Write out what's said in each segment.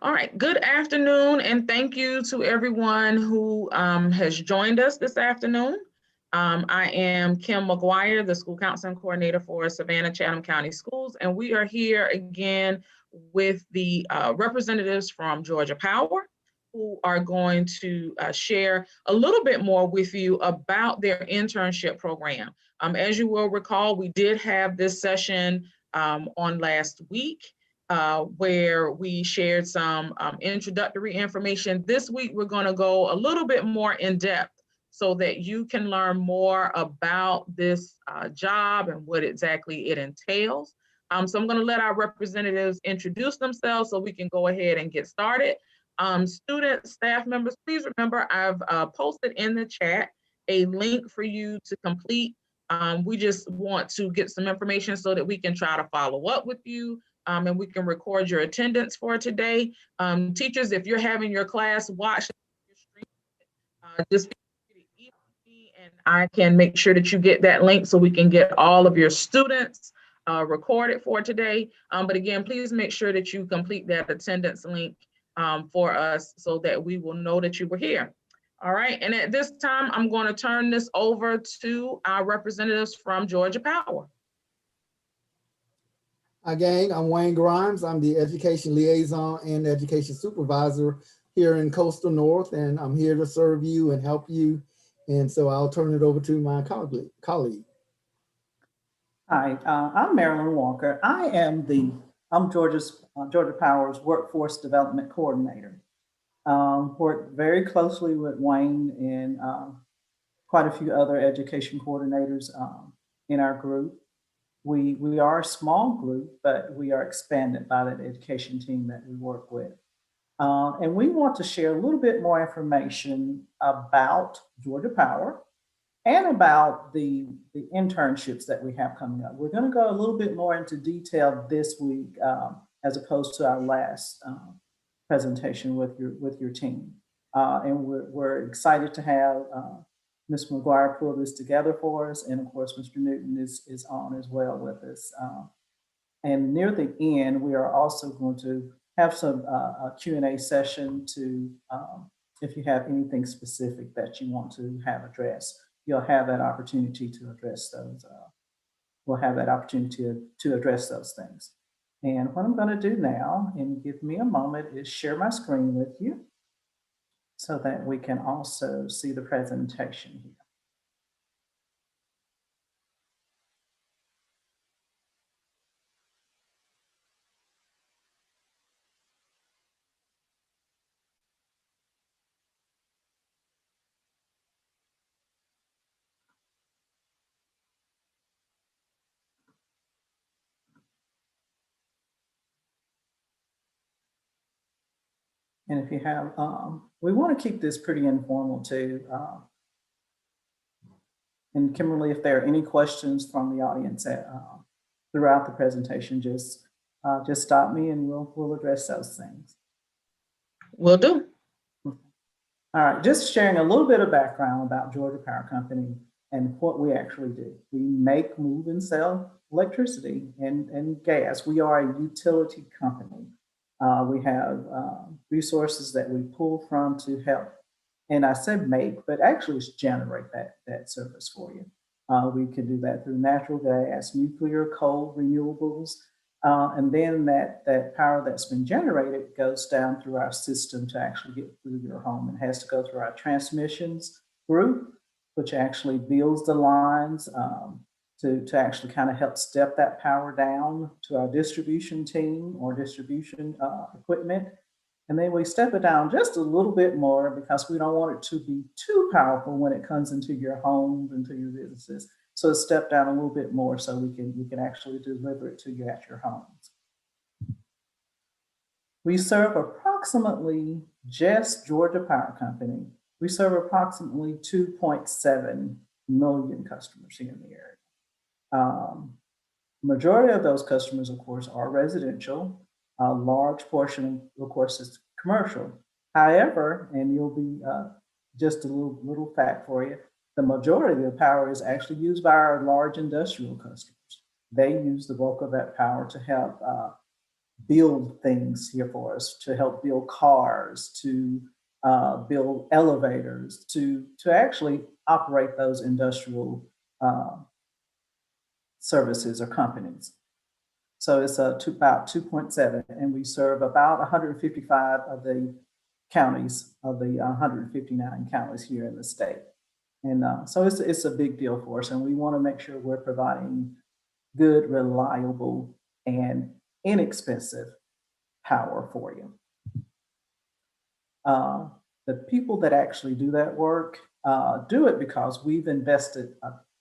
All right, good afternoon, and thank you to everyone who has joined us this afternoon. I am Kim McGuire, the School Counseling Coordinator for Savannah Chatham County Schools, and we are here again with the representatives from Georgia Power, who are going to share a little bit more with you about their internship program. As you will recall, we did have this session on last week where we shared some introductory information. This week, we're going to go a little bit more in depth so that you can learn more about this job and what exactly it entails. So I'm going to let our representatives introduce themselves so we can go ahead and get started. Students, staff members, please remember I've posted in the chat a link for you to complete. We just want to get some information so that we can try to follow up with you and we can record your attendance for today. Teachers, if you're having your class watch your stream, just email me and I can make sure that you get that link so we can get all of your students recorded for today. But again, please make sure that you complete that attendance link for us so that we will know that you were here. All right, and at this time, I'm going to turn this over to our representatives from Georgia Power. Hi, gang. I'm Wayne Grimes. I'm the Education Liaison and Education Supervisor here in Coastal North, and I'm here to serve you and help you. And so I'll turn it over to my colleague. Hi, I'm Marilyn Walker. I'm Georgia Power's Workforce Development Coordinator. Work very closely with Wayne and quite a few other education coordinators in our group. We are a small group, but we are expanded by that education team that we work with. And we want to share a little bit more information about Georgia Power and about the internships that we have coming up. We're going to go a little bit more into detail this week as opposed to our last presentation with your team. And we're excited to have Ms. McGuire pull this together for us. And of course, Mr. Newton is on as well with us. And near the end, we are also going to have some a Q&A session to, if you have anything specific that you want to have addressed, you'll have that opportunity to address those. We'll have that opportunity to address those things. And what I'm going to do now, and give me a moment, is share my screen with you so that we can also see the presentation here. And if you have, we want to keep this pretty informal too. And Kimberly, if there are any questions from the audience throughout the presentation, just stop me and we'll address those things. Will do. All right, just sharing a little bit of background about Georgia Power Company and what we actually do. We make, move, and sell electricity and gas. We are a utility company. We have resources that we pull from to help, and I said make, but actually it's generate that service for you. We can do that through natural gas, nuclear, coal, renewables, and then that power that's been generated goes down through our system to actually get through your home. It has to go through our transmissions group, which actually builds the lines to actually kind of help step that power down to our distribution team or distribution equipment. And then we step it down just a little bit more because we don't want it to be too powerful when it comes into your homes, into your businesses. So it's stepped down a little bit more so we can actually deliver it to you at your homes. We serve approximately, just Georgia Power Company, we serve approximately 2.7 million customers here in the area. Majority of those customers, of course, are residential. A large portion, of course, is commercial. However, and you'll be just a little fact for you, the majority of the power is actually used by our large industrial customers. They use the bulk of that power to help build things here for us, to help build cars, to build elevators, to actually operate those industrial services or companies. So it's about 2.7, and we serve about 155 of the counties of the 159 counties here in the state. And so it's a big deal for us, and we want to make sure we're providing good, reliable, and inexpensive power for you. The people that actually do that work do it because we've invested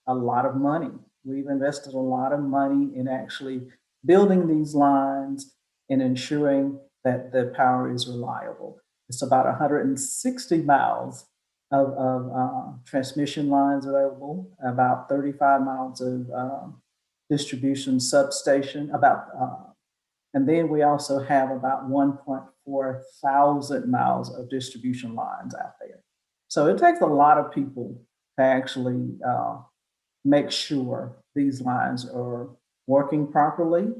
a lot of money. We've invested a lot of money in actually building these lines and ensuring that the power is reliable. It's about 160 miles of transmission lines available, about 35 miles of distribution substation, and then we also have about 1.4 thousand miles of distribution lines out there. So it takes a lot of people to actually make sure these lines are working properly,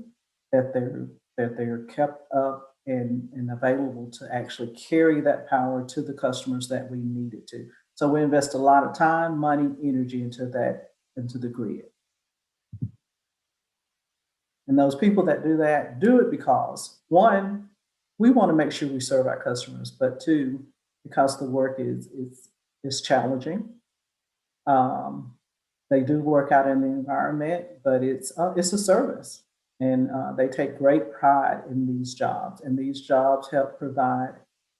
that they're kept up and available to actually carry that power to the customers that we need it to. So we invest a lot of time, money, energy into the grid. And those people that do that do it because, one, we want to make sure we serve our customers, but two, because the work is challenging. They do work out in the environment, but it's a service. And they take great pride in these jobs. And these jobs help provide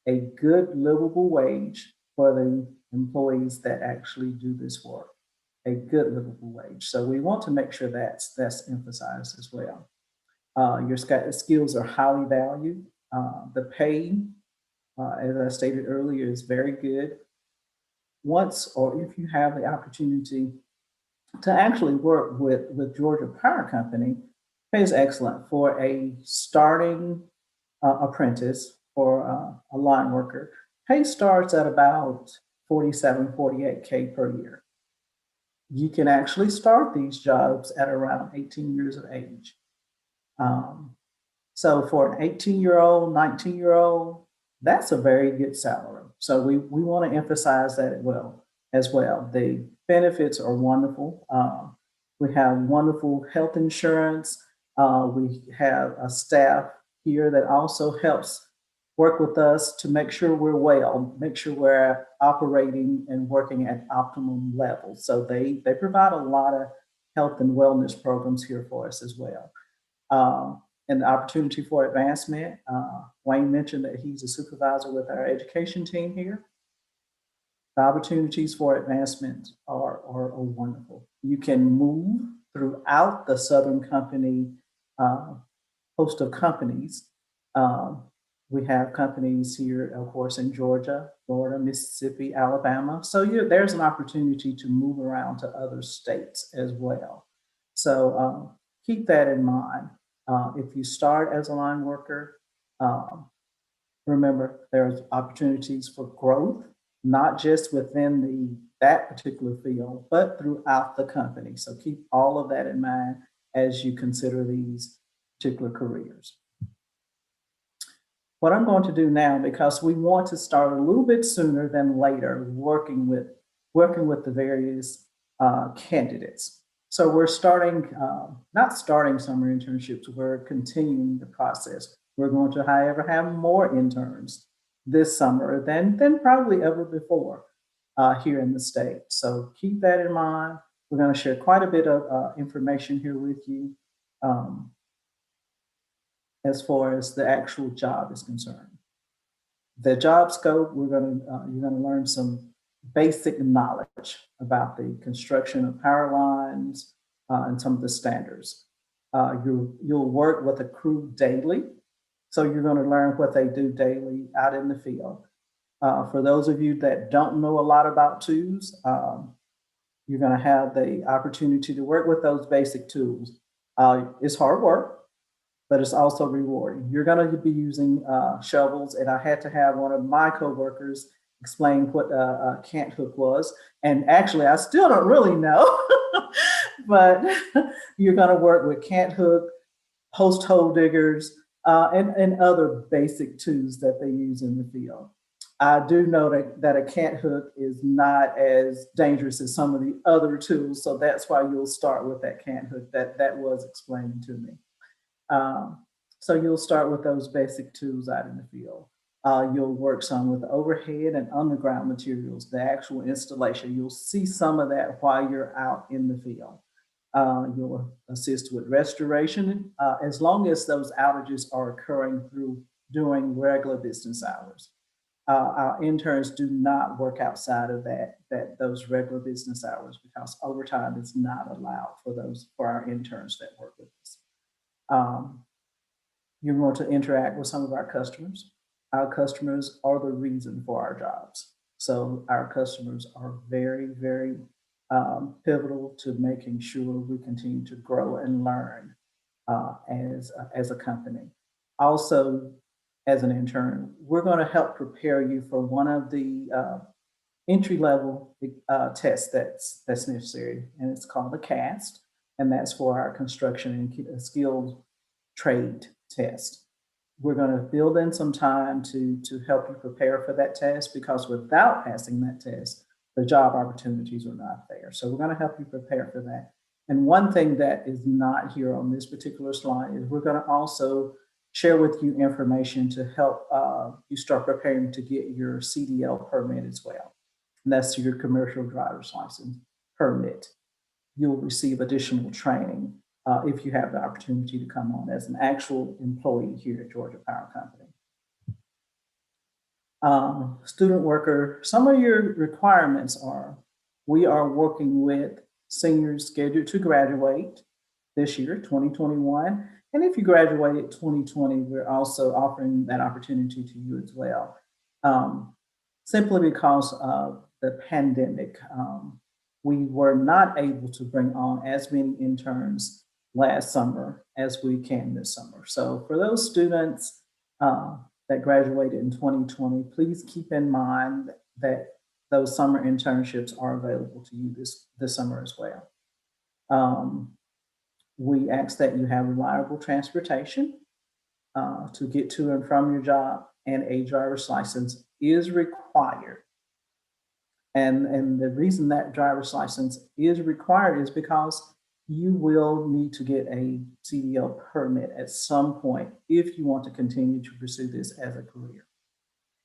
a good livable wage for the employees that actually do this work, a good livable wage. So we want to make sure that's emphasized as well. Your skills are highly valued. The pay, as I stated earlier, is very good. Once or if you have the opportunity to actually work with Georgia Power Company, pay is excellent for a starting apprentice or a line worker. Pay starts at about 47, 48K per year. You can actually start these jobs at around 18 years of age. So for an 18-year-old, 19-year-old, that's a very good salary. So we want to emphasize that as well. The benefits are wonderful. We have wonderful health insurance. We have a staff here that also helps work with us to make sure we're well, make sure we're operating and working at optimum levels. So they provide a lot of health and wellness programs here for us as well. And the opportunity for advancement. Wayne mentioned that he's a supervisor with our education team here. The opportunities for advancement are wonderful. You can move throughout the Southern Company host of companies. We have companies here, of course, in Georgia, Florida, Mississippi, Alabama. So there's an opportunity to move around to other states as well. So keep that in mind. If you start as a line worker, remember there's opportunities for growth, not just within that particular field, but throughout the company. So keep all of that in mind as you consider these particular careers. What I'm going to do now, because we want to start a little bit sooner than later, working with the various candidates. So we're not starting summer internships, we're continuing the process. We're going to, however, have more interns this summer than probably ever before here in the state. So keep that in mind. We're going to share quite a bit of information here with you as far as the actual job is concerned. The job scope, you're going to learn some basic knowledge about the construction of power lines and some of the standards. You'll work with a crew daily. So you're going to learn what they do daily out in the field. For those of you that don't know a lot about tools, you're going to have the opportunity to work with those basic tools. It's hard work, but it's also rewarding. You're going to be using shovels, and I had to have one of my coworkers explain what a cant hook was. And actually, I still don't really know, but you're going to work with cant hook, post hole diggers, and other basic tools that they use in the field. I do know that a cant hook is not as dangerous as some of the other tools, so that's why you'll start with that cant hook. That was explained to me. So you'll start with those basic tools out in the field. You'll work some with overhead and underground materials, the actual installation. You'll see some of that while you're out in the field. You'll assist with restoration as long as those outages are occurring during regular business hours. Our interns do not work outside of those regular business hours because overtime is not allowed for our interns that work with us. You're going to interact with some of our customers. Our customers are the reason for our jobs. So our customers are very, very pivotal to making sure we continue to grow and learn as a company. Also, as an intern, we're going to help prepare you for one of the entry-level tests that's necessary, and it's called a CAST, and that's for our construction and skilled trade test. We're going to build in some time to help you prepare for that test, because without passing that test, the job opportunities are not there. So we're going to help you prepare for that. And one thing that is not here on this particular slide is we're going to also share with you information to help you start preparing to get your CDL permit as well. And that's your commercial driver's license permit. You'll receive additional training if you have the opportunity to come on as an actual employee here at Georgia Power Company. Student worker, some of your requirements are, we are working with seniors scheduled to graduate this year, 2021. And if you graduated 2020, we're also offering that opportunity to you as well. Simply because of the pandemic, we were not able to bring on as many interns last summer as we can this summer. So for those students that graduated in 2020, please keep in mind that those summer internships are available to you this summer as well. We ask that you have reliable transportation to get to and from your job, and a driver's license is required. And the reason that driver's license is required is because you will need to get a CDL permit at some point if you want to continue to pursue this as a career.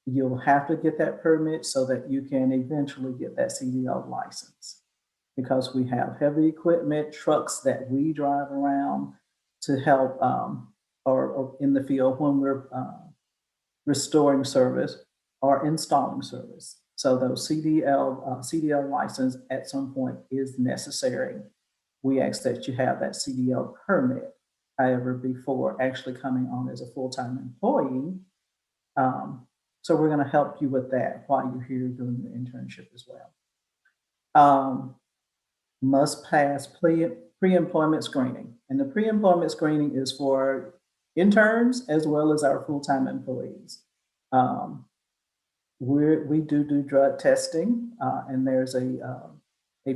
You'll have to get that permit so that you can eventually get that CDL license, because we have heavy equipment, trucks that we drive around to help or in the field when we're restoring service or installing service. So those CDL license at some point is necessary. We ask that you have that CDL permit, however, before actually coming on as a full-time employee. So we're going to help you with that while you're here doing the internship as well. Must pass pre-employment screening. And the pre-employment screening is for interns as well as our full-time employees. We do drug testing, and there's a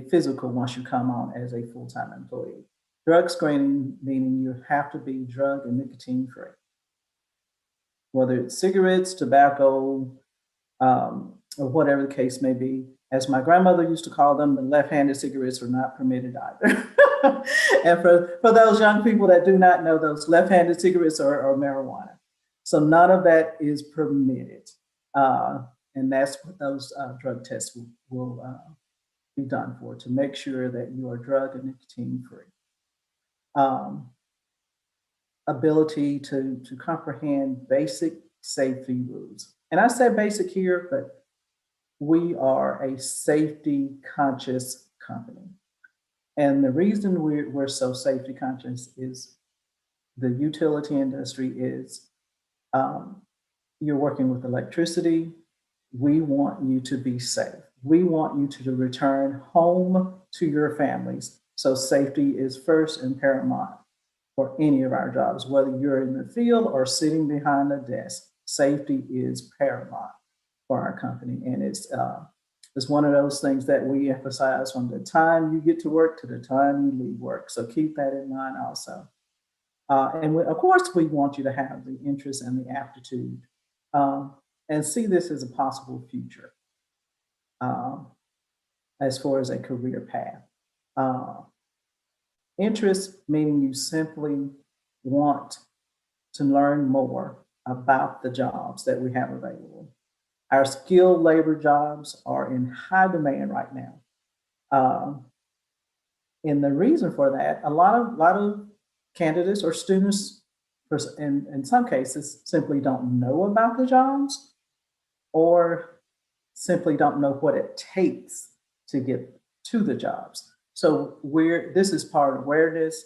physical once you come on as a full-time employee. Drug screening, meaning you have to be drug and nicotine free. Whether it's cigarettes, tobacco, or whatever the case may be. As my grandmother used to call them, the left-handed cigarettes are not permitted either. And for those young people that do not know, those left-handed cigarettes are marijuana. So none of that is permitted. And that's what those drug tests will be done for, to make sure that you are drug and nicotine free. Ability to comprehend basic safety rules. And I said basic here, but we are a safety conscious company. And the reason we're so safety conscious is the utility industry is, you're working with electricity. We want you to be safe. We want you to return home to your families. So safety is first and paramount for any of our jobs, whether you're in the field or sitting behind a desk. Safety is paramount for our company. And it's one of those things that we emphasize from the time you get to work to the time you leave work. So keep that in mind also. And of course, we want you to have the interest and the aptitude and see this as a possible future as far as a career path. Interest meaning you simply want to learn more about the jobs that we have available. Our skilled labor jobs are in high demand right now. And the reason for that, a lot of candidates or students, in some cases, simply don't know about the jobs or simply don't know what it takes to get to the jobs. So this is part awareness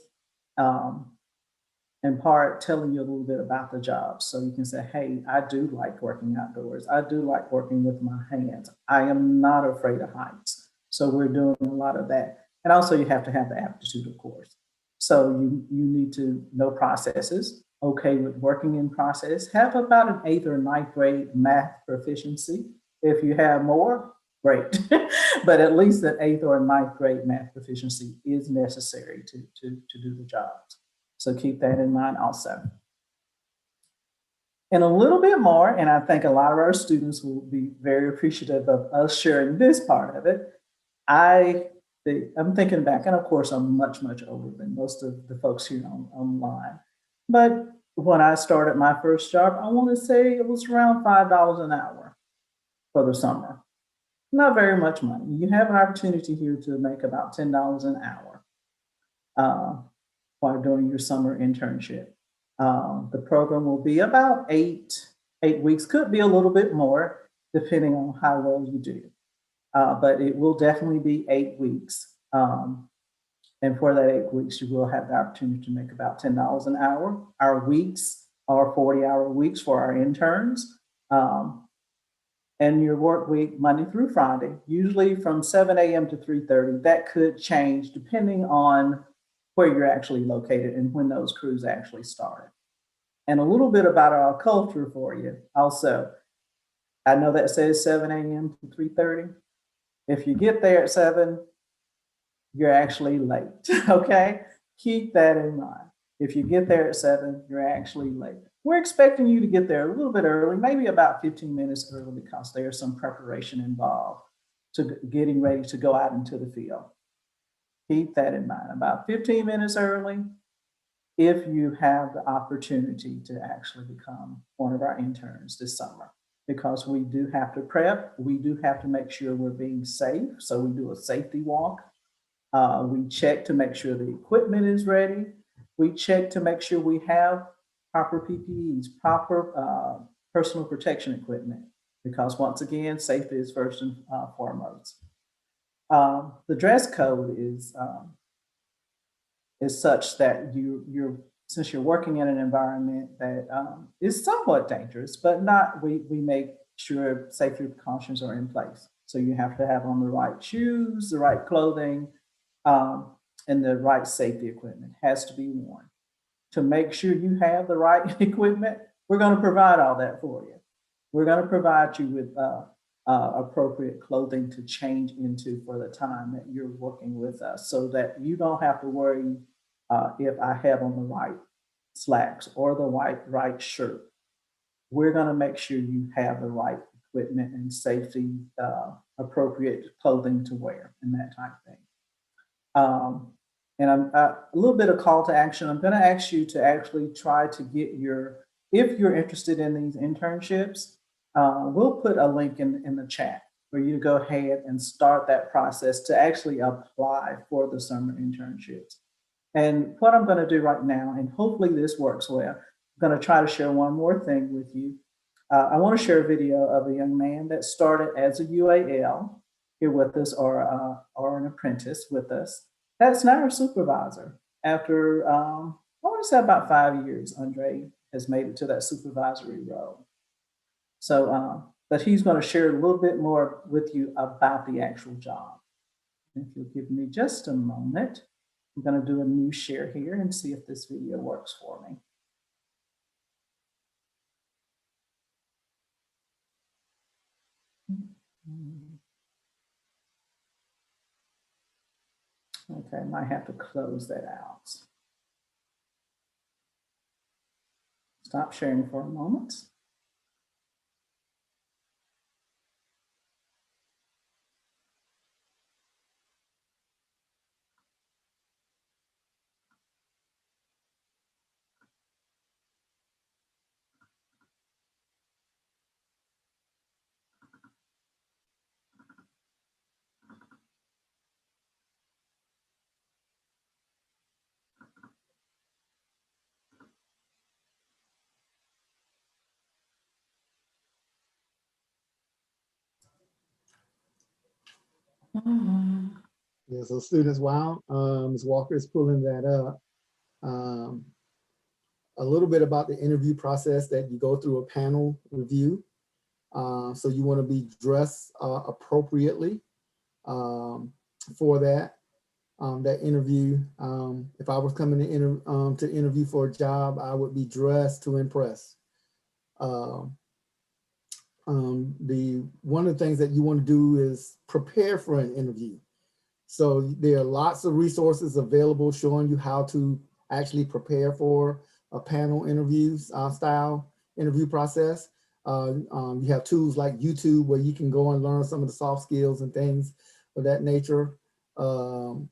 and part telling you a little bit about the job. So you can say, hey, I do like working outdoors. I do like working with my hands. I am not afraid of heights. So we're doing a lot of that. And also you have to have the aptitude, of course. So you need to know processes, okay with working in process, have about an 8th or 9th grade math proficiency. If you have more, great. But at least an 8th or 9th grade math proficiency is necessary to do the jobs. So keep that in mind also. And a little bit more, and I think a lot of our students will be very appreciative of us sharing this part of it. I'm thinking back, and of course, I'm much, much older than most of the folks here online. But when I started my first job, I want to say it was around $5 an hour for the summer. Not very much money. You have an opportunity here to make about $10 an hour while doing your summer internship. The program will be about eight weeks, could be a little bit more, depending on how well you do. But it will definitely be 8 weeks. And for that 8 weeks, you will have the opportunity to make about $10 an hour. Our weeks are 40-hour weeks for our interns. And your work week, Monday through Friday, usually from 7 a.m. to 3:30. That could change depending on where you're actually located and when those crews actually started. And a little bit about our culture for you also. I know that says 7 a.m. to 3:30. If you get there at 7, you're actually late, okay? Keep that in mind. If you get there at 7, you're actually late. We're expecting you to get there a little bit early, maybe about 15 minutes early, because there's some preparation involved to getting ready to go out into the field. Keep that in mind, about 15 minutes early, if you have the opportunity to actually become one of our interns this summer, because we do have to prep, we do have to make sure we're being safe. So we do a safety walk. We check to make sure the equipment is ready. We check to make sure we have proper PPEs, proper personal protection equipment, because once again, safety is first and foremost. The dress code is such that since you're working in an environment that is somewhat dangerous, but not, we make sure safety precautions are in place. So you have to have on the right shoes, the right clothing, and the right safety equipment has to be worn. To make sure you have the right equipment, we're going to provide all that for you. We're going to provide you with appropriate clothing to change into for the time that you're working with us, so that you don't have to worry if I have on the right slacks or the right shirt. We're going to make sure you have the right equipment and safety appropriate clothing to wear and that type of thing. And I'm a little bit of call to action. I'm going to ask you to actually try to get if you're interested in these internships, we'll put a link in the chat for you to go ahead and start that process to actually apply for the summer internships. And what I'm going to do right now, and hopefully this works well, I'm going to try to share one more thing with you. I want to share a video of a young man that started as a UAL here with us, or an apprentice with us. That's now our supervisor. After, I want to say about 5 years, Andre has made it to that supervisory role. So, but he's going to share a little bit more with you about the actual job. If you'll give me just a moment, I'm going to do a new share here and see if this video works for me. Okay, I might have to close that out. Stop sharing for a moment. Yeah, so students, while Ms. Walker is pulling that up, a little bit about the interview process that you go through a panel review. So you want to be dressed appropriately for that interview. If I was coming to interview for a job, I would be dressed to impress. One of the things that you want to do is prepare for an interview. So there are lots of resources available showing you how to actually prepare for a panel interviews style interview process. You have tools like YouTube where you can go and learn some of the soft skills and things of that nature. And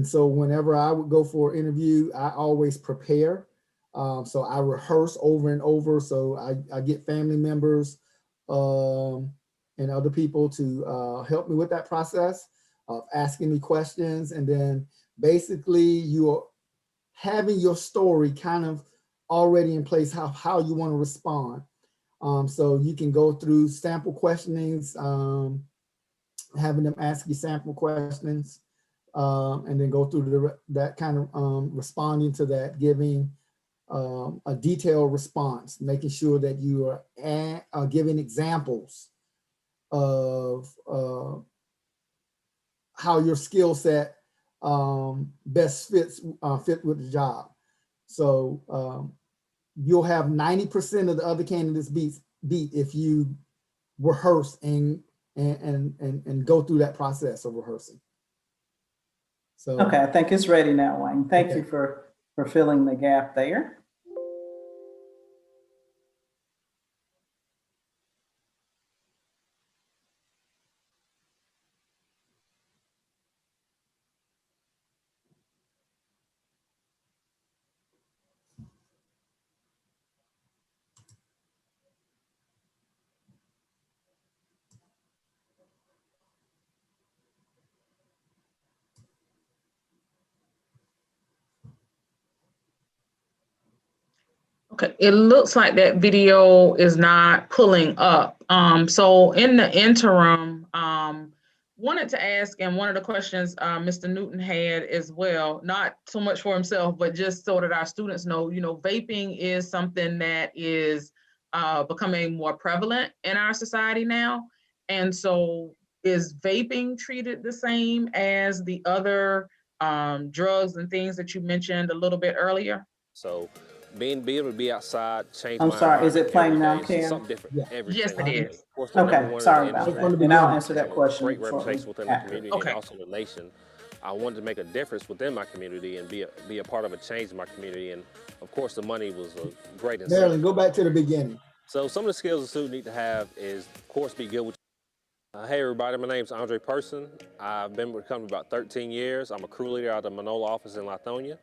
so whenever I would go for an interview, I always prepare. So I rehearse over and over. So I get family members and other people to help me with that process of asking me questions. And then basically you're having your story kind of already in place, how you want to respond. So you can go through sample questionings, having them ask you sample questions, and then go through that kind of responding to that, giving a detailed response, making sure that you are giving examples of how your skill set best fit with the job. So you'll have 90% of the other candidates beat if you rehearse and go through that process of rehearsing. So Okay, I think it's ready now, Wayne. Thank you for filling the gap there. Okay, it looks like that video is not pulling up. So in the interim, wanted to ask, and one of the questions Mr. Newton had as well, not so much for himself, but just so that our students know, vaping is something that is becoming more prevalent in our society now. And so is vaping treated the same as the other drugs and things that you mentioned a little bit earlier? So be able to be outside, change I'm my sorry, is it playing now, environment every day. It's Cam? something different Yeah. every Yes, single it day. is. Of course, the number Okay, one sorry in the about industry. that. And I'll answer I that have a question great shortly reputation within my after. community Okay. and also the nation. I wanted to make a difference within my community and be a part of a change in my community. And of course, the money was a great incentive. Marilyn, go back to the beginning. So some of the skills a student need to have is, of course, be good with. Hey everybody, my name is Andre Person. I've been with the company about 13 years. I'm a crew leader out of the Manola office in Lithonia.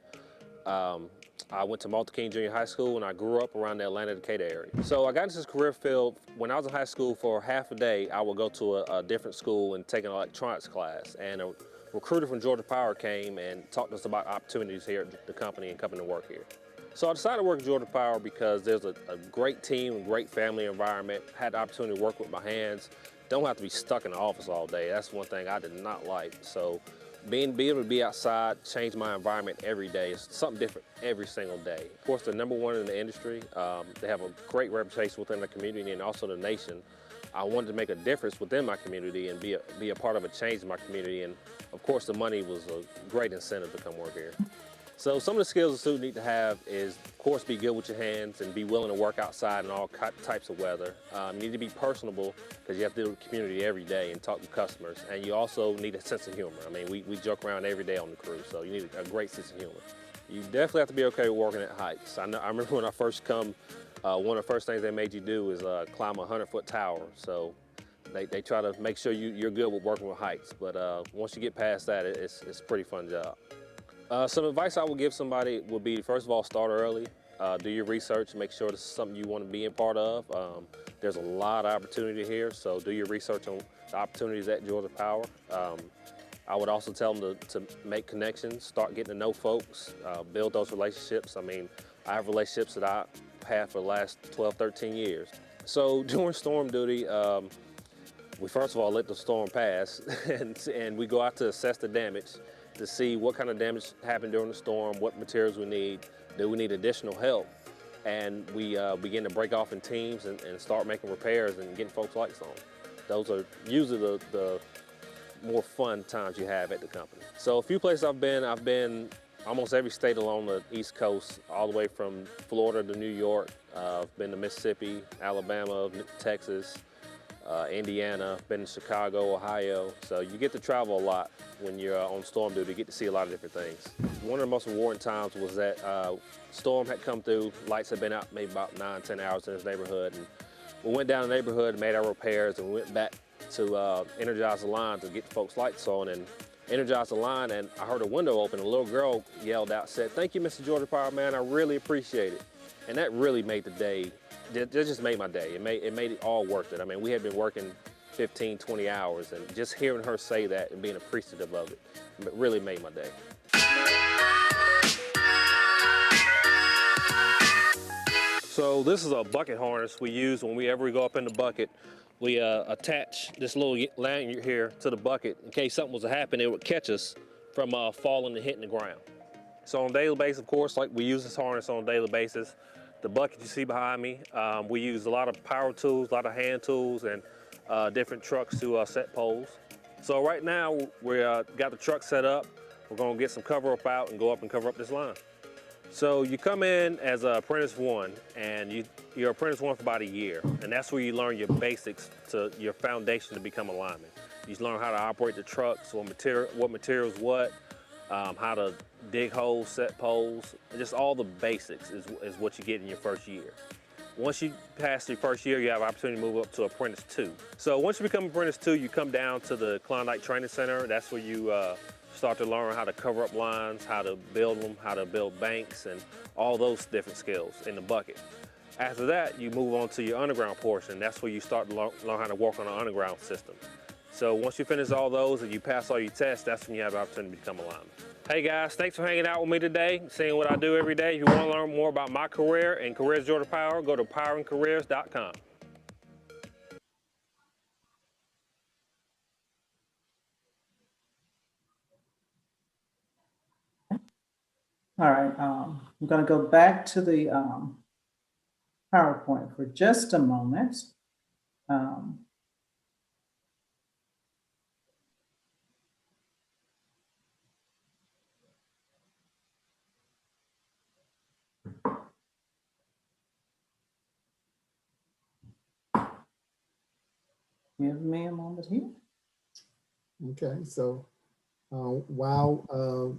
I went to Martin King Junior High School and I grew up around the Atlanta, Decatur area. So I got into this career field. When I was in high school for half a day, I would go to a different school and take an electronics class. And a recruiter from Georgia Power came and talked to us about opportunities here at the company and coming to work here. So I decided to work at Georgia Power because there's a great team, a great family environment, had the opportunity to work with my hands. Don't have to be stuck in the office all day. That's one thing I did not like. So being able to be outside, change my environment every day is something different every single day. Of course, they're number one in the industry. They have a great reputation within the community and also the nation. I wanted to make a difference within my community and be a part of a change in my community. And of course, the money was a great incentive to come work here. So some of the skills a student need to have is, of course, be good with your hands and be willing to work outside in all types of weather. You need to be personable because you have to deal with the community every day and talk to customers. And you also need a sense of humor. I mean, we joke around every day on the crew, so you need a great sense of humor. You definitely have to be okay with working at heights. I remember when I first come, one of the first things they made you do is climb a 100-foot tower. So they try to make sure you're good with working with heights. But once you get past that, it's a pretty fun job. Some advice I would give somebody would be, first of all, start early. Do your research, make sure this is something you want to be a part of. There's a lot of opportunity here, so do your research on the opportunities at Georgia Power. I would also tell them to make connections, start getting to know folks, build those relationships. I mean, I have relationships that I've had for the last 12, 13 years. So during storm duty, we first of all let the storm pass and we go out to assess the damage to see what kind of damage happened during the storm, what materials we need, do we need additional help? And we begin to break off in teams and start making repairs and getting folks' lights on. Those are usually the more fun times you have at the company. So a few places I've been almost every state along the East Coast, all the way from Florida to New York. I've been to Mississippi, Alabama, Texas, Indiana, been in Chicago, Ohio. So you get to travel a lot when you're on storm duty, you get to see a lot of different things. One of the most rewarding times was that storm had come through, lights had been out maybe about 9, 10 hours in this neighborhood. And we went down the neighborhood and made our repairs and we went back to energize the line to get folks' lights on and energize the line. And I heard a window open, a little girl yelled out, said, "Thank you, Mr. Georgia Power, man, I really appreciate it." And that really made the day. It just made my day. It made it all worth it. I mean, we had been working 15, 20 hours, and just hearing her say that and being appreciative of it really made my day. So this is a bucket harness we use whenever we go up in the bucket. We attach this little lanyard here to the bucket in case something was to happen. It would catch us from falling and hitting the ground. So on a daily basis, of course, like we use this harness on a daily basis. The bucket you see behind me, we use a lot of power tools, a lot of hand tools, and different trucks to set poles. So right now, we got the truck set up. We're gonna get some cover up out and go up and cover up this line. So you come in as an apprentice one, and you're apprentice one for about a year, and that's where you learn your basics to your foundation to become a lineman. You learn how to operate the trucks, what materials what, how to dig holes, set poles, just all the basics is what you get in your first year. Once you pass your first year, you have an opportunity to move up to apprentice 2. So once you become apprentice 2, you come down to the Klondike Training Center. That's where you start to learn how to cover up lines, how to build them, how to build banks, and all those different skills in the bucket. After that, you move on to your underground portion. That's where you start to learn how to work on an underground system. So once you finish all those and you pass all your tests, that's when you have the opportunity to become a lineman. Hey guys, thanks for hanging out with me today, seeing what I do every day. If you want to learn more about my career and Careers Georgia Power, go to powerandcareers.com. All right, I'm going to go back to the PowerPoint for just a moment. Give me a moment here. Okay, so while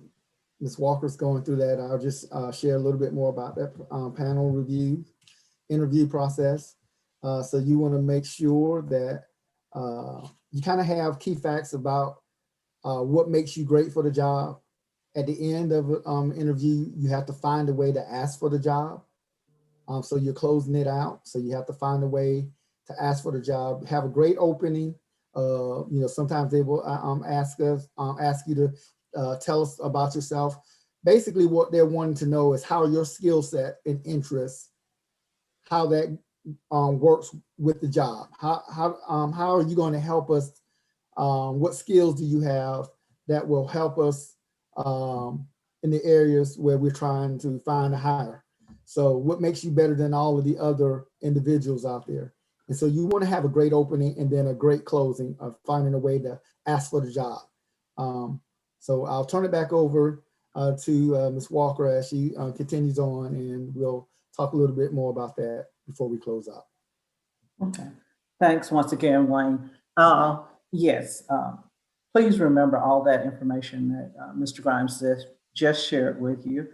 Ms. Walker's going through that, I'll just share a little bit more about that panel interview process. So you want to make sure that you kind of have key facts about what makes you great for the job. At the end of an interview, you have to find a way to ask for the job. So you're closing it out. So you have to find a way to ask for the job. Have a great opening. Sometimes they will ask you to tell us about yourself. Basically, what they're wanting to know is how your skill set and interests, how that works with the job. How are you going to help us? What skills do you have that will help us in the areas where we're trying to find a hire? So what makes you better than all of the other individuals out there? And so you want to have a great opening and then a great closing of finding a way to ask for the job. So I'll turn it back over to Ms. Walker as she continues on, and we'll talk a little bit more about that before we close out. Okay, thanks once again, Wayne. Yes, please remember all that information that Mr. Grimes just shared with you.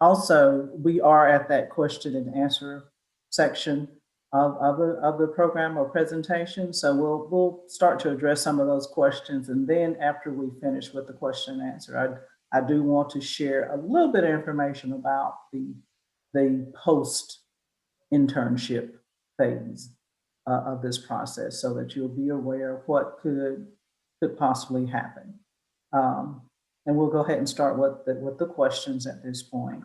Also, we are at that question and answer section of the program or presentation. So we'll start to address some of those questions. And then after we finish with the question and answer, I do want to share a little bit of information about the post internship phase of this process so that you'll be aware of what could possibly happen. And we'll go ahead and start with the questions at this point.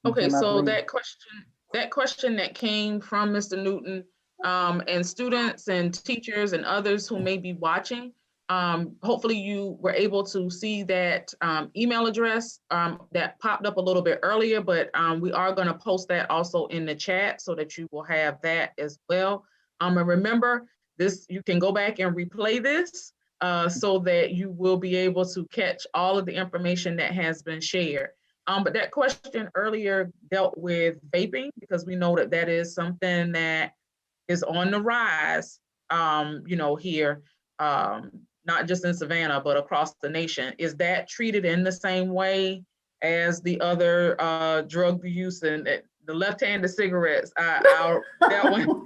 Okay, so that question that came from Mr. Newton, and students and teachers and others who may be watching, hopefully you were able to see that email address that popped up a little bit earlier, but we are going to post that also in the chat so that you will have that as well. And remember, you can go back and replay this so that you will be able to catch all of the information that has been shared. But that question earlier dealt with vaping, because we know that that is something that is on the rise, here, not just in Savannah, but across the nation. Is that treated in the same way as the other drug use and the left-handed cigarettes? That one,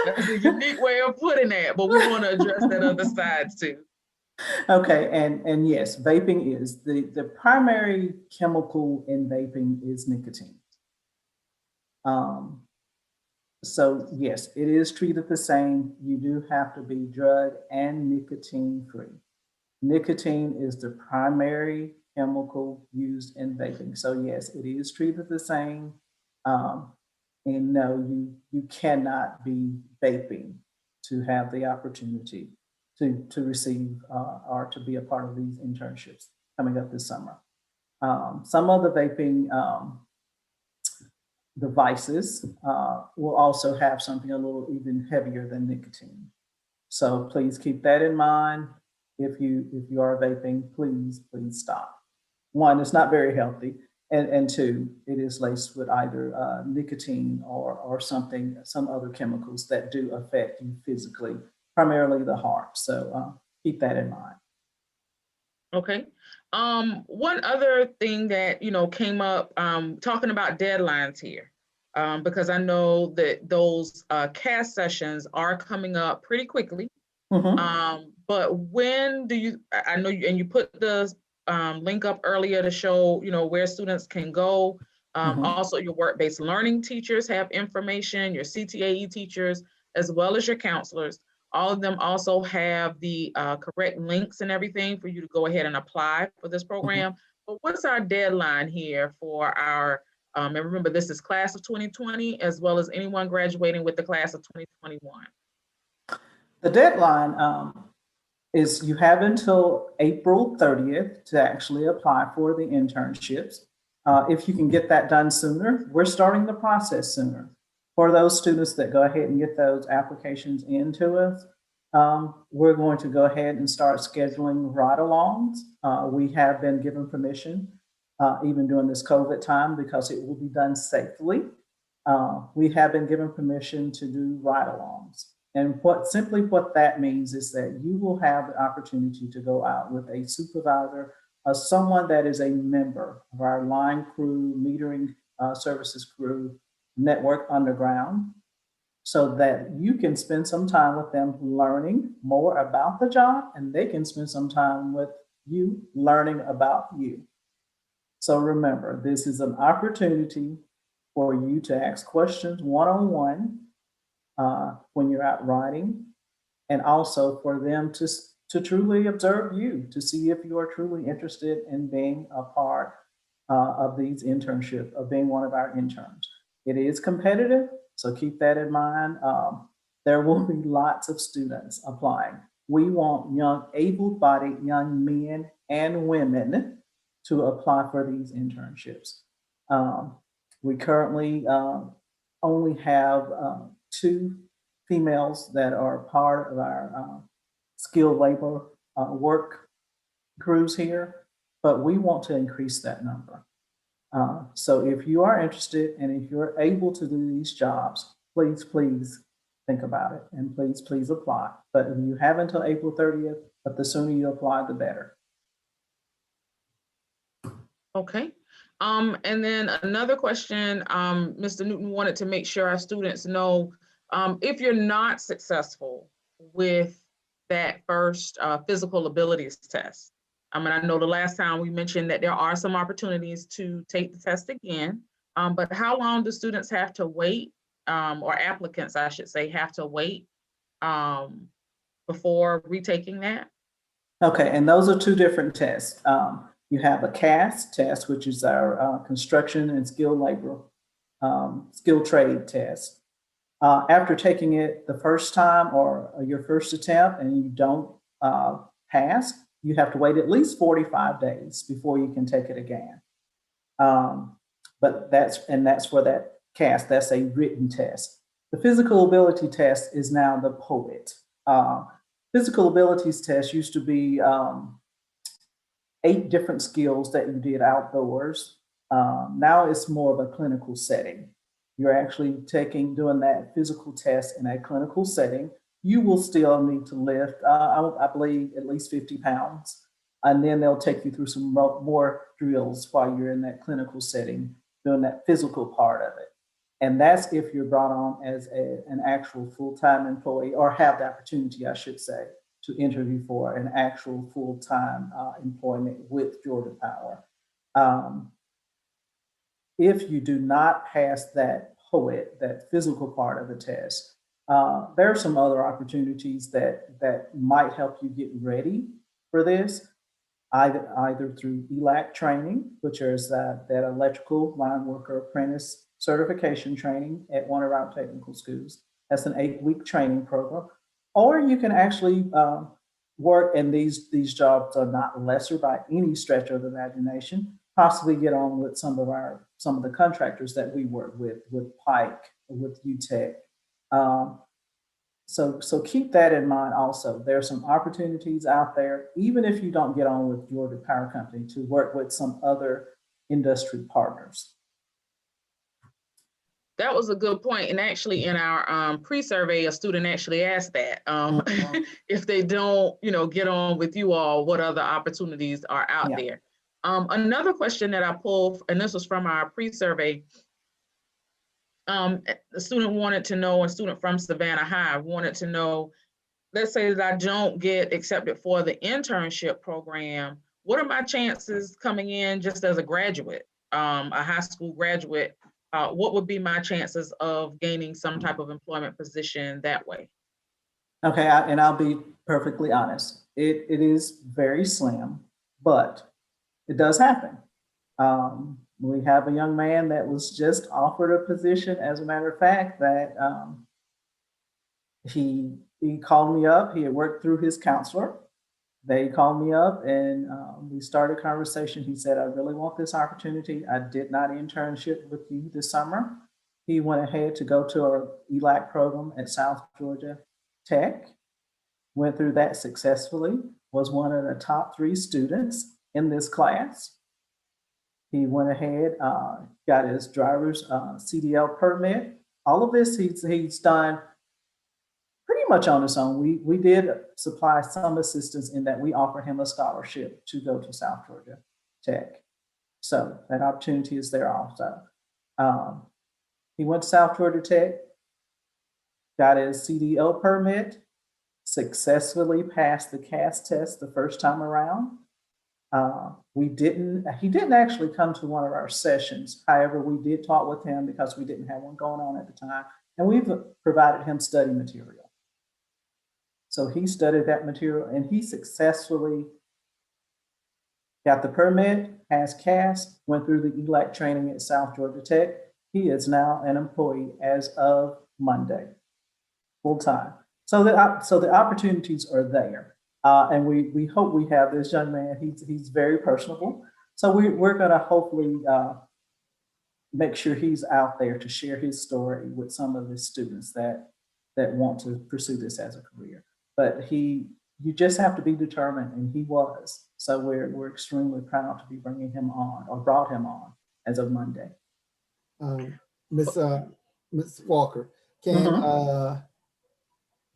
that's a unique way of putting that, but we want to address that other side too. Okay, and yes, vaping is the primary chemical in vaping is nicotine. So yes, it is treated the same. You do have to be drug and nicotine free. Nicotine is the primary chemical used in vaping. So yes, it is treated the same. And no, you cannot be vaping to have the opportunity to receive or to be a part of these internships coming up this summer. Some of the vaping devices will also have something a little even heavier than nicotine. So please keep that in mind. If you are vaping, please stop. One, it's not very healthy. And two, it is laced with either nicotine or some other chemicals that do affect you physically, primarily the heart. So keep that in mind. Okay. One other thing that, came up, talking about deadlines here, because I know that those CAS sessions are coming up pretty quickly. Mm-hmm. But when do I know you put the link up earlier to show, where students can go. Mm-hmm. Also, your work-based learning teachers have information, your CTAE teachers, as well as your counselors. All of them also have the correct links and everything for you to go ahead and apply for this program. Mm-hmm. But what's our deadline here for our, and remember, this is class of 2020, as well as anyone graduating with the class of 2021. The deadline is you have until April 30th to actually apply for the internships. If you can get that done sooner, we're starting the process sooner. For those students that go ahead and get those applications into us, we're going to go ahead and start scheduling ride-alongs. We have been given permission, even during this COVID time, because it will be done safely. We have been given permission to do ride-alongs. And what that means is that you will have the opportunity to go out with a supervisor, someone that is a member of our line crew, metering services crew, Network Underground, so that you can spend some time with them learning more about the job, and they can spend some time with you learning about you. So remember, this is an opportunity for you to ask questions one-on-one when you're out riding, and also for them to truly observe you, to see if you are truly interested in being a part of these internships, of being one of our interns. It is competitive, so keep that in mind. There will be lots of students applying. We want young, able-bodied young men and women to apply for these internships. We currently only have 2 females that are part of our skilled labor work crews here, but we want to increase that number. So if you are interested and if you're able to do these jobs, please think about it, and please apply. But you have until April 30th, but the sooner you apply, the better. Okay. And then another question, Mr. Newton wanted to make sure our students know, if you're not successful with that first physical abilities test. I mean, I know the last time we mentioned that there are some opportunities to take the test again, but how long do students have to wait, or applicants, I should say, have to wait before retaking that? Okay, and those are two different tests. You have a CAS test, which is our construction and skilled labor, skilled trade test. After taking it the first time or your first attempt and you don't pass, you have to wait at least 45 days before you can take it again. But that's for that CAS, that's a written test. The physical ability test is now the POET. Physical abilities test used to be 8 different skills that you did outdoors. Now it's more of a clinical setting. You're actually doing that physical test in a clinical setting. You will still need to lift, I believe, at least 50 pounds. And then they'll take you through some more drills while you're in that clinical setting, doing that physical part of it. And that's if you're brought on as an actual full-time employee, or have the opportunity, I should say, to interview for an actual full-time employment with Georgia Power. If you do not pass that POET, that physical part of the test, there are some other opportunities that might help you get ready for this, either through ELAC training, which is that electrical line worker apprentice certification training at one of our technical schools. That's an 8-week training program. Or you can actually work, and these jobs are not lesser by any stretch of the imagination, possibly get on with some of the contractors that we work with Pike, with UTEC. So keep that in mind also. There are some opportunities out there, even if you don't get on with Georgia Power Company, to work with some other industry partners. That was a good point. And actually in our pre-survey, a student actually asked that, if they don't, get on with you all, what other opportunities are out there? Another question that I pulled, and this was from our pre-survey, the student wanted to know, a student from Savannah High wanted to know, let's say that I don't get accepted for the internship program, what are my chances coming in just as a graduate, a high school graduate? What would be my chances of gaining some type of employment position that way? Okay, and I'll be perfectly honest. It is very slim, but it does happen. We have a young man that was just offered a position, as a matter of fact, that he called me up. He had worked through his counselor. They called me up and we started a conversation. He said, I really want this opportunity. I did not internship with you this summer. He went ahead to go to our ELAC program at South Georgia Tech, went through that successfully, was one of the top 3 students in this class. He went ahead, got his driver's CDL permit. All of this he's done pretty much on his own. We did supply some assistance in that we offered him a scholarship to go to South Georgia Tech. So that opportunity is there also. He went to South Georgia Tech, got his CDL permit, successfully passed the CAS test the first time around. He didn't actually come to one of our sessions. However, we did talk with him because we didn't have one going on at the time, and we've provided him study material. So he studied that material and he successfully got the permit, passed CAS, went through the ELAC training at South Georgia Tech. He is now an employee as of Monday, full time. So the opportunities are there. And we hope we have this young man. He's very personable. So we're going to hopefully make sure he's out there to share his story with some of the students that want to pursue this as a career. But you just have to be determined, and he was. So we're extremely proud to be bringing him on, or brought him on, as of Monday. Ms. Walker, can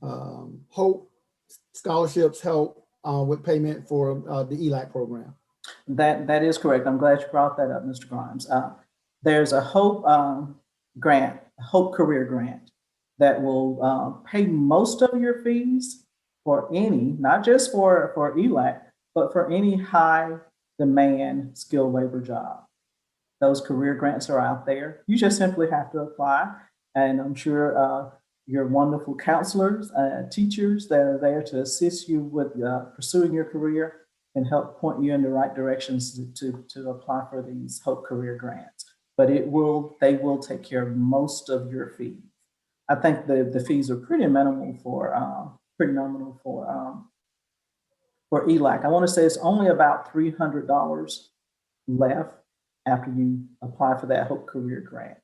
Hope scholarships help with payment for the ELAC program? That is correct. I'm glad you brought that up, Mr. Grimes. There's a Hope grant, a Hope Career Grant, that will pay most of your fees for any, not just for ELAC, but for any high demand skilled labor job. Those career grants are out there. You just simply have to apply. And I'm sure your wonderful counselors, teachers that are there to assist you with pursuing your career and help point you in the right directions to apply for these Hope Career Grants. But they will take care of most of your fees. I think the fees are pretty minimal for ELAC. I want to say it's only about $300 left after you apply for that Hope Career Grant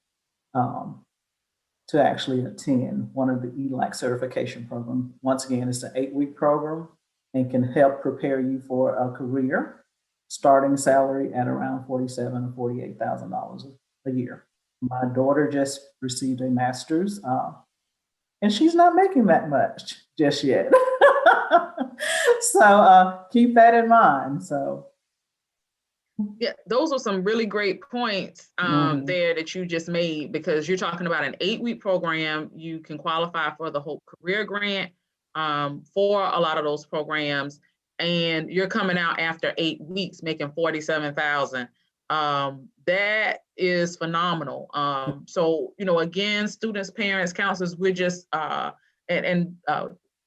to actually attend one of the ELAC certification programs. Once again, it's an 8-week program and can help prepare you for a career, starting salary at around $47,000 or $48,000 a year. My daughter just received a master's, and she's not making that much just yet. So keep that in mind. So. Yeah, those are some really great points there that you just made, because you're talking about an 8-week program. You can qualify for the Hope Career Grant for a lot of those programs, and you're coming out after 8 weeks making $47,000. That is phenomenal. So, again, students, parents, counselors, we're just and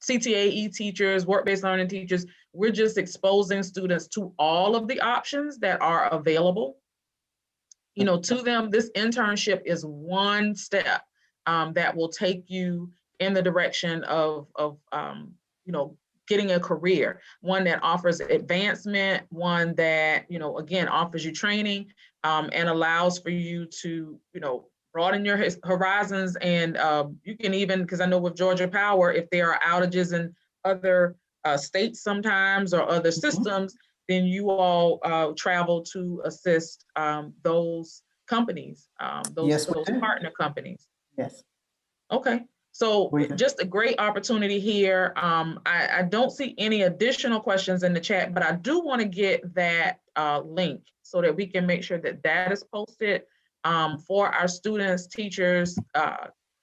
CTAE teachers, work-based learning teachers, we're just exposing students to all of the options that are available. To them, this internship is one step that will take you in the direction of getting a career, one that offers advancement, one that, again, offers you training and allows for you to, broaden your horizons. And you can even, because I know with Georgia Power, if there are outages in other states sometimes or other systems, then you all travel to assist those companies, those partner companies. Yes. Okay. So just a great opportunity here. I don't see any additional questions in the chat, but I do want to get that link so that we can make sure that that is posted for our students, teachers,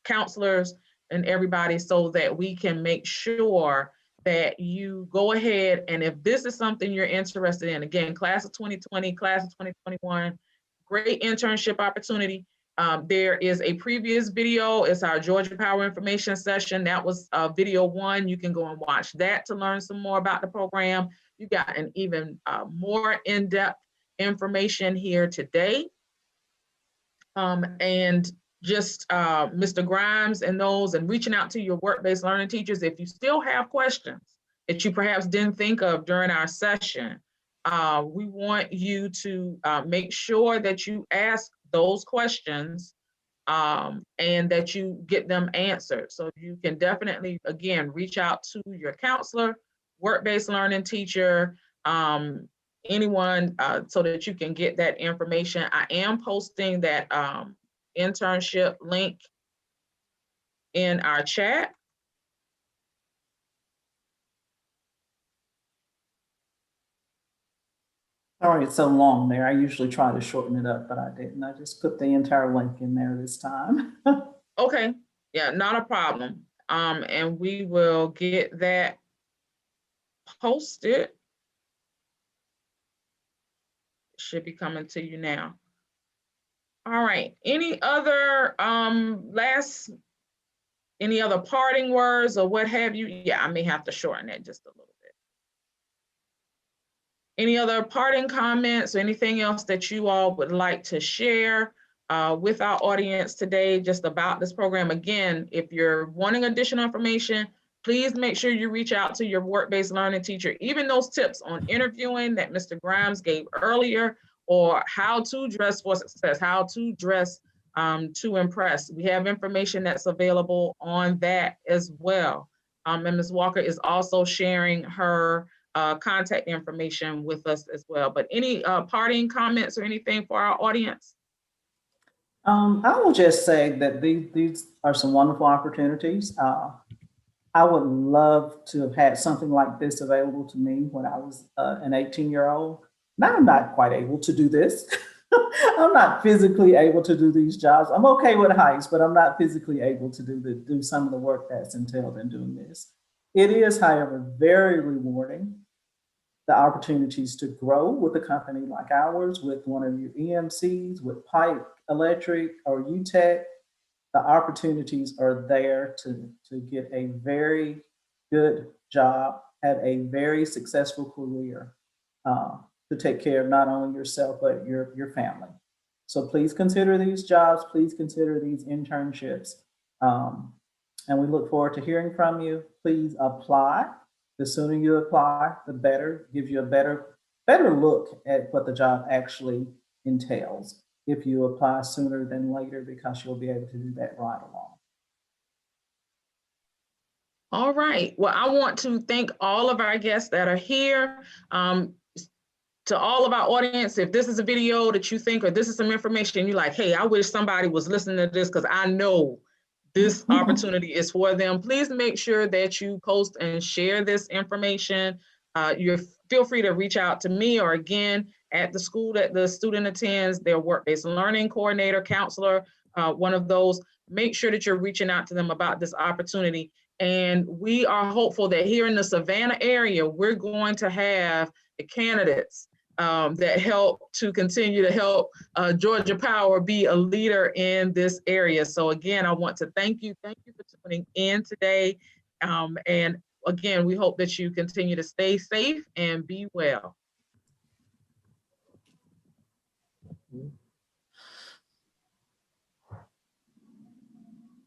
counselors, and everybody, so that we can make sure that you go ahead. And if this is something you're interested in, again, class of 2020, class of 2021, great internship opportunity. There is a previous video. It's our Georgia Power information session. That was video 1. You can go and watch that to learn some more about the program. You got an even more in-depth information here today. And just Mr. Grimes and those, and reaching out to your work-based learning teachers. If you still have questions that you perhaps didn't think of during our session, we want you to make sure that you ask those questions and that you get them answered. So you can definitely, again, reach out to your counselor, work-based learning teacher, anyone, so that you can get that information. I am posting that internship link in our chat. Sorry, it's so long there. I usually try to shorten it up, but I didn't. I just put the entire link in there this time. Okay, yeah, not a problem. And we will get that posted. Should be coming to you now. All right, any other any other parting words or what have you? Yeah, I may have to shorten that just a little bit. Any other parting comments or anything else that you all would like to share with our audience today just about this program? Again, if you're wanting additional information, please make sure you reach out to your work-based learning teacher. Even those tips on interviewing that Mr. Grimes gave earlier, or how to dress for success, how to dress to impress. We have information that's available on that as well. And Ms. Walker is also sharing her contact information with us as well. But any parting comments or anything for our audience? I will just say that these are some wonderful opportunities. I would love to have had something like this available to me when I was an 18-year-old. Now I'm not quite able to do this. I'm not physically able to do these jobs. I'm okay with heights, but I'm not physically able to do some of the work that's entailed in doing this. It is, however, very rewarding. The opportunities to grow with a company like ours, with one of your EMCs, with Pipe Electric or UTEC, the opportunities are there to get a very good job, have a very successful career, to take care of not only yourself, but your family. So please consider these jobs, please consider these internships. And we look forward to hearing from you. Please apply. The sooner you apply, the better. Gives you a better look at what the job actually entails if you apply sooner than later, because you'll be able to do that right along. All right. Well, I want to thank all of our guests that are here. To all of our audience, if this is a video that you think, or this is some information you're like, hey, I wish somebody was listening to this because I know this opportunity is for them, please make sure that you post and share this information. Feel free to reach out to me, or again, at the school that the student attends, their work-based learning coordinator, counselor, one of those. Make sure that you're reaching out to them about this opportunity. And we are hopeful that here in the Savannah area, we're going to have the candidates that help to continue to help Georgia Power be a leader in this area. So again, I want to thank you. Thank you for tuning in today. And again, we hope that you continue to stay safe and be well.